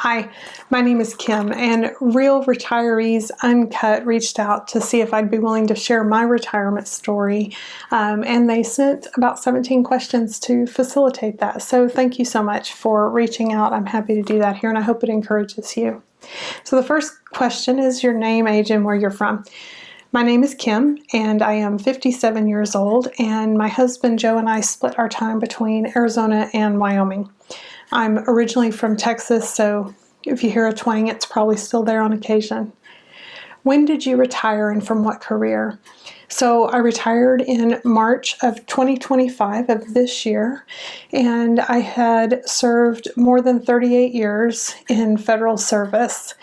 Hi, my name is Kim, and Real Retirees Uncut reached out to see if I'd be willing to share my retirement story, and they sent about 17 questions to facilitate that. So thank you so much for reaching out. I'm happy to do that here, and I hope it encourages you. So the first question is your name, age, and where you're from. My name is Kim, and I am 57 years old, and my husband Joe and I split our time between Arizona and Wyoming. I'm originally from Texas, so if you hear a twang, it's probably still there on occasion. When did you retire and from what career? So I retired in March of 2025 of this year, and I had served more than 38 years in federal service,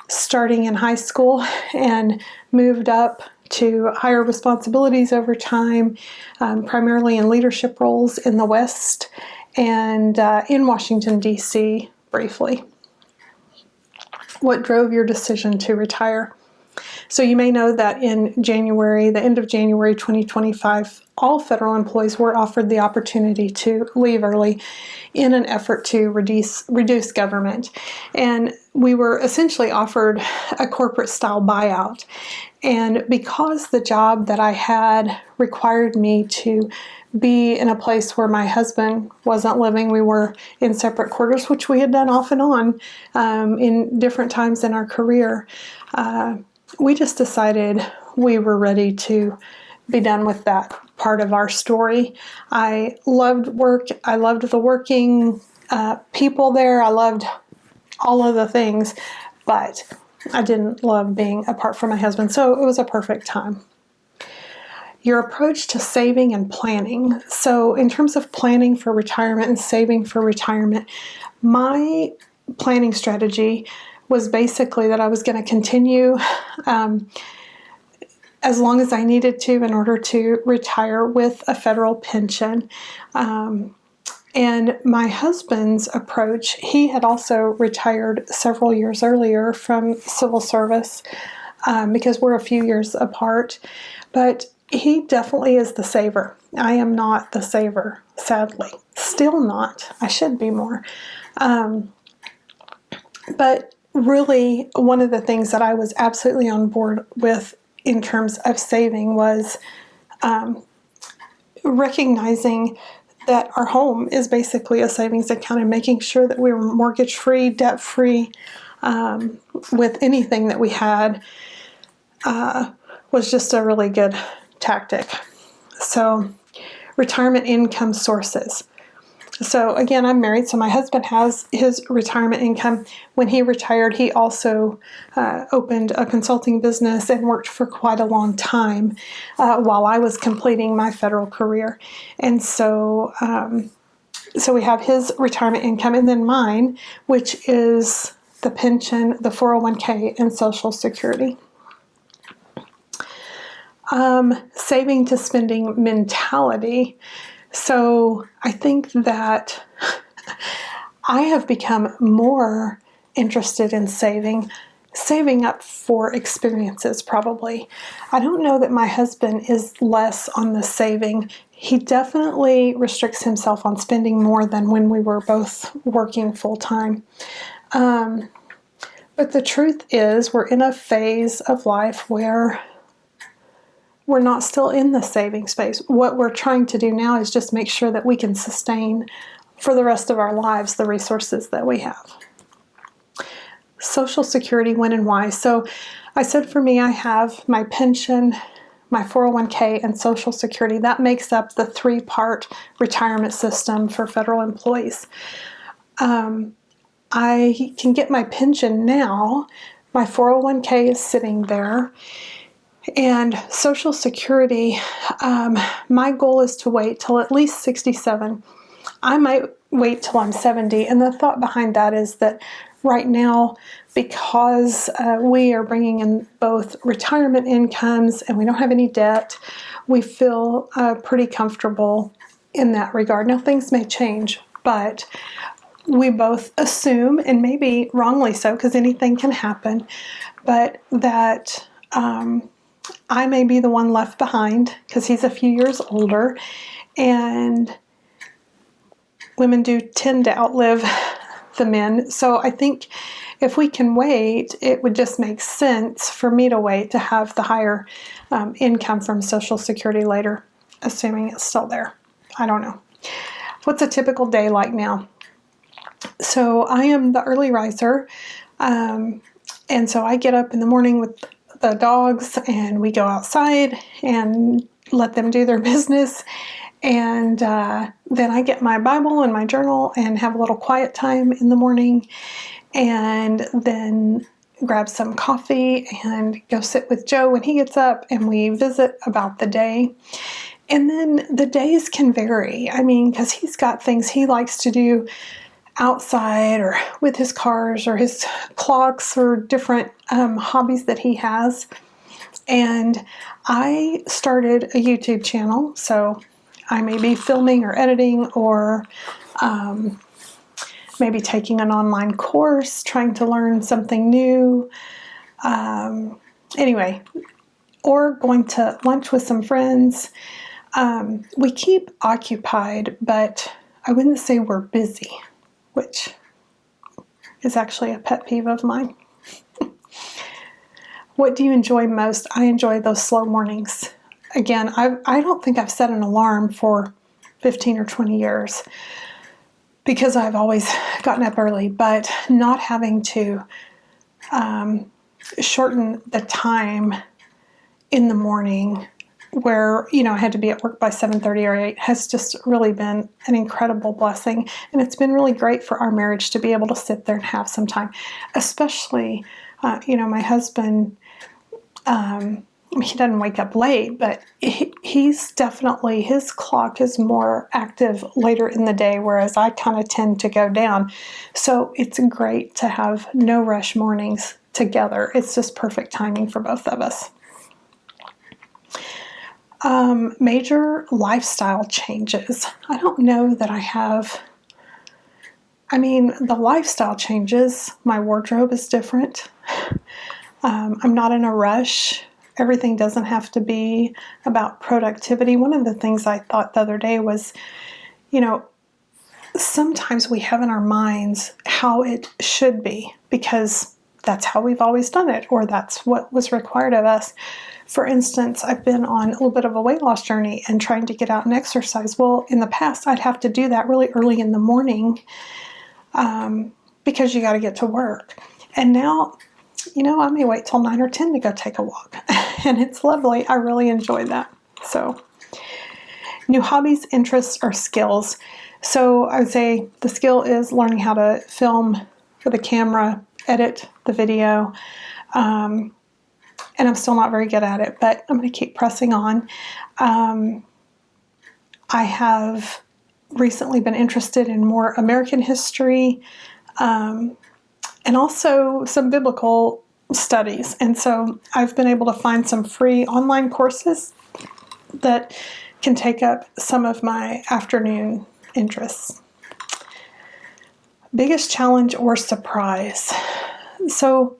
starting in high school and moved up to higher responsibilities over time, primarily in leadership roles in the West and in Washington, D.C. briefly. What drove your decision to retire? So you may know that in January, the end of January 2025, all federal employees were offered the opportunity to leave early in an effort to reduce government. And we were essentially offered a corporate style buyout. And because the job that I had required me to be in a place where my husband wasn't living, we were in separate quarters, which we had done off and on in different times in our career. We just decided we were ready to be done with that part of our story. I loved work. I loved the working people there. I loved all of the things, but I didn't love being apart from my husband, so it was a perfect time. Your approach to saving and planning. So in terms of planning for retirement and saving for retirement, my planning strategy was basically that I was going to continue as long as I needed to in order to retire with a federal pension. And my husband's approach, he had also retired several years earlier from civil service because we're a few years apart. But he definitely is the saver. I am not the saver, sadly. Still not. I should be more. But really, one of the things that I was absolutely on board with in terms of saving was recognizing that our home is basically a savings account and making sure that we were mortgage-free, debt-free with anything that we had was just a really good tactic. So, retirement income sources. So again, I'm married, so my husband has his retirement income. When he retired, he also opened a consulting business and worked for quite a long time while I was completing my federal career. And so, so we have his retirement income, and then mine, which is the pension, the 401k, and Social Security. Saving to spending mentality. So I think that I have become more interested in saving up for experiences probably. I don't know that my husband is less on the saving. He definitely restricts himself on spending more than when we were both working full time. But the truth is we're in a phase of life where we're not still in the saving space. What we're trying to do now is just make sure that we can sustain for the rest of our lives the resources that we have. Social Security, when and why. So I said for me, I have my pension, my 401k, and Social Security. That makes up the three-part retirement system for federal employees. I can get my pension now. My 401k is sitting there. And Social Security, my goal is to wait till at least 67. I might wait till I'm 70. And the thought behind that is that right now, because we are bringing in both retirement incomes and we don't have any debt, we feel pretty comfortable in that regard. Now, things may change, but we both assume, and maybe wrongly so, because anything can happen, but that I may be the one left behind because he's a few years older, and women do tend to outlive them in. So I think if we can wait, it would just make sense for me to wait to have the higher income from Social Security later, assuming it's still there. I don't know. What's a typical day like now? So I am the early riser, and so I get up in the morning with the dogs, and we go outside and let them do their business. And then I get my Bible and my journal and have a little quiet time in the morning, and then grab some coffee and go sit with Joe when he gets up, and we visit about the day. And then the days can vary. I mean, because he's got things he likes to do outside or with his cars or his clocks or different hobbies that he has. And I started a YouTube channel, so I may be filming or editing or maybe taking an online course, trying to learn something new. Anyway, or going to lunch with some friends. We keep occupied, but I wouldn't say we're busy, which is actually a pet peeve of mine. What do you enjoy most? I enjoy those slow mornings. Again, I don't think I've set an alarm for 15 or 20 years because I've always gotten up early, but not having to shorten the time in the morning where, I had to be at work by 7:30 or 8 has just really been an incredible blessing. And it's been really great for our marriage to be able to sit there and have some time, especially, my husband, he doesn't wake up late, but he's definitely, his clock is more active later in the day, whereas I kind of tend to go down. So it's great to have no rush mornings together. It's just perfect timing for both of us. Major lifestyle changes. I don't know that I have. The lifestyle changes. My wardrobe is different. I'm not in a rush. Everything doesn't have to be about productivity. One of the things I thought the other day was, sometimes we have in our minds how it should be because that's how we've always done it, or that's what was required of us. For instance, I've been on a little bit of a weight loss journey and trying to get out and exercise. Well, in the past, I'd have to do that really early in the morning because you got to get to work. And now, I may wait till 9 or 10 to go take a walk. And it's lovely. I really enjoy that. So, new hobbies, interests, or skills. So I would say the skill is learning how to film with a camera, edit the video. And I'm still not very good at it, but I'm going to keep pressing on. I have recently been interested in more American history and also some biblical studies. And so I've been able to find some free online courses that can take up some of my afternoon interests. Biggest challenge or surprise? So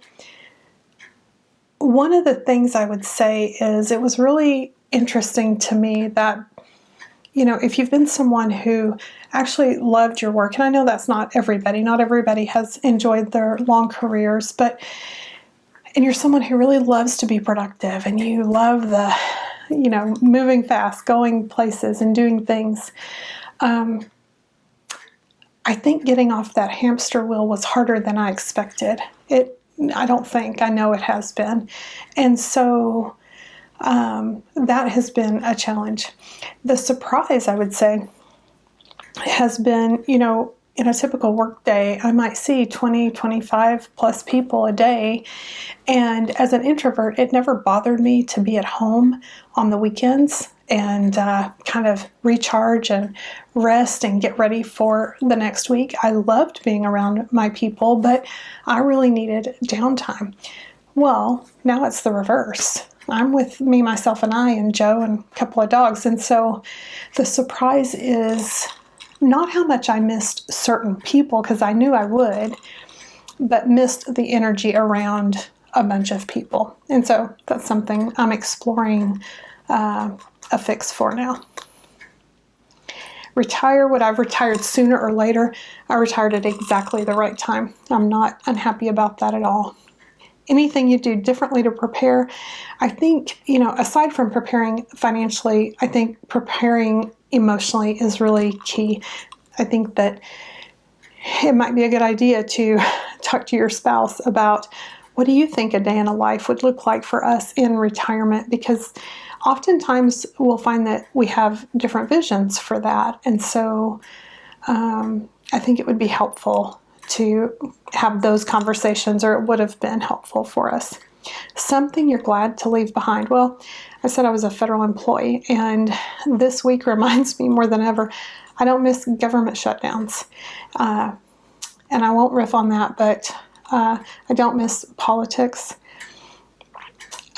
one of the things I would say is it was really interesting to me that, if you've been someone who actually loved your work, and I know that's not everybody has enjoyed their long careers, and you're someone who really loves to be productive and you love the, moving fast, going places and doing things. I think getting off that hamster wheel was harder than I expected. I know it has been. And so that has been a challenge. The surprise, I would say, has been, in a typical work day, I might see 20, 25 plus people a day. And as an introvert, it never bothered me to be at home on the weekends and kind of recharge and rest and get ready for the next week. I loved being around my people, but I really needed downtime. Well, now it's the reverse. I'm with me, myself, and I, and Joe, and a couple of dogs. And so the surprise is not how much I missed certain people, because I knew I would, but missed the energy around a bunch of people. And so that's something I'm exploring a fix for now. retire, would I have retired sooner or later? I retired at exactly the right time. I'm not unhappy about that at all. Anything you do differently to prepare, I think, aside from preparing financially, I think preparing emotionally is really key. I think that it might be a good idea to talk to your spouse about, what do you think a day in a life would look like for us in retirement? Because oftentimes we'll find that we have different visions for that. And so I think it would be helpful to have those conversations, or it would have been helpful for us. Something you're glad to leave behind. Well, I said I was a federal employee, and this week reminds me more than ever, I don't miss government shutdowns. And I won't riff on that, but I don't miss politics.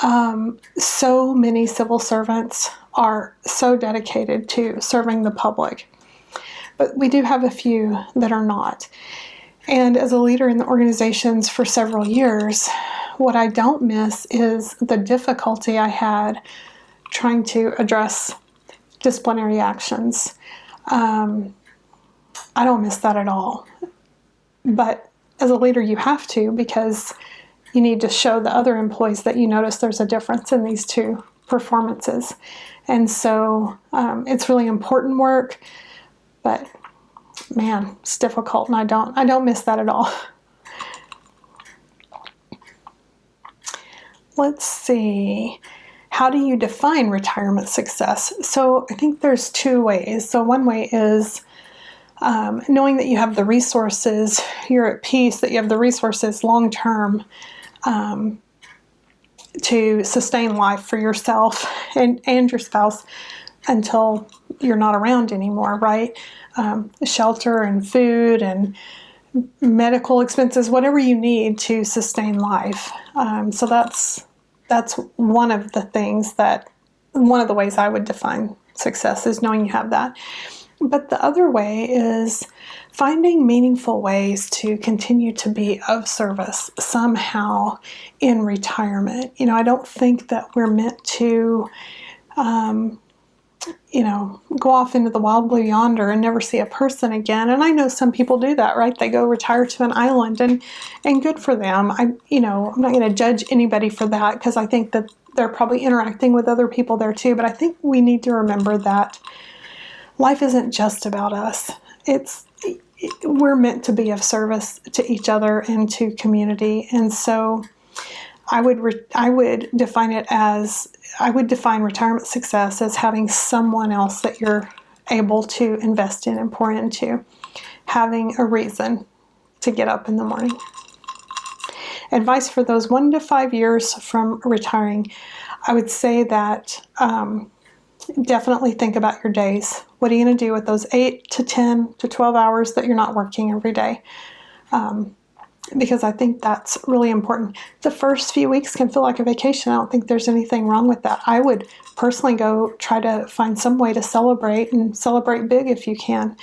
So many civil servants are so dedicated to serving the public, but we do have a few that are not. And as a leader in the organizations for several years, what I don't miss is the difficulty I had trying to address disciplinary actions. I don't miss that at all. But as a leader, you have to, because you need to show the other employees that you notice there's a difference in these two performances. And so it's really important work, but man, it's difficult, and I don't miss that at all. Let's see. How do you define retirement success? So I think there's two ways. So one way is knowing that you have the resources, you're at peace, that you have the resources long-term to sustain life for yourself and your spouse until you're not around anymore, right? Shelter and food and medical expenses, whatever you need to sustain life. So that's one of the ways I would define success, is knowing you have that. But the other way is finding meaningful ways to continue to be of service somehow in retirement. I don't think that we're meant to, go off into the wild blue yonder and never see a person again. And I know some people do that, right? They go retire to an island, and good for them. I'm not going to judge anybody for that, because I think that they're probably interacting with other people there too. But I think we need to remember that life isn't just about us. We're meant to be of service to each other and to community. And so I would define retirement success as having someone else that you're able to invest in and pour into, having a reason to get up in the morning. Advice for those 1 to 5 years from retiring, I would say that definitely think about your days. What are you going to do with those 8 to 10 to 12 hours that you're not working every day? Because I think that's really important. The first few weeks can feel like a vacation. I don't think there's anything wrong with that. I would personally go try to find some way to celebrate, and celebrate big if you can.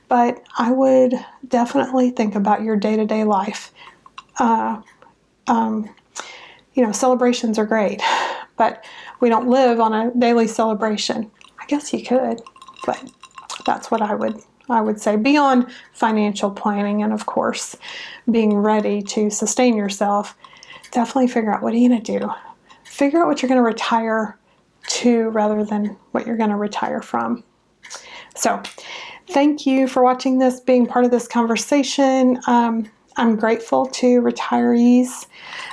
But I would definitely think about your day-to-day life. Celebrations are great, but we don't live on a daily celebration. I guess you could, but that's what I would say, beyond financial planning and, of course, being ready to sustain yourself. Definitely figure out, what are you going to do? Figure out what you're going to retire to rather than what you're going to retire from. So thank you for watching this, being part of this conversation. I'm grateful to Retirees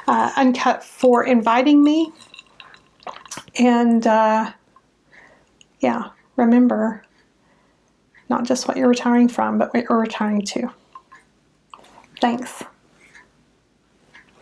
Uncut for inviting me. And remember, not just what you're retiring from, but what you're retiring to. Thanks.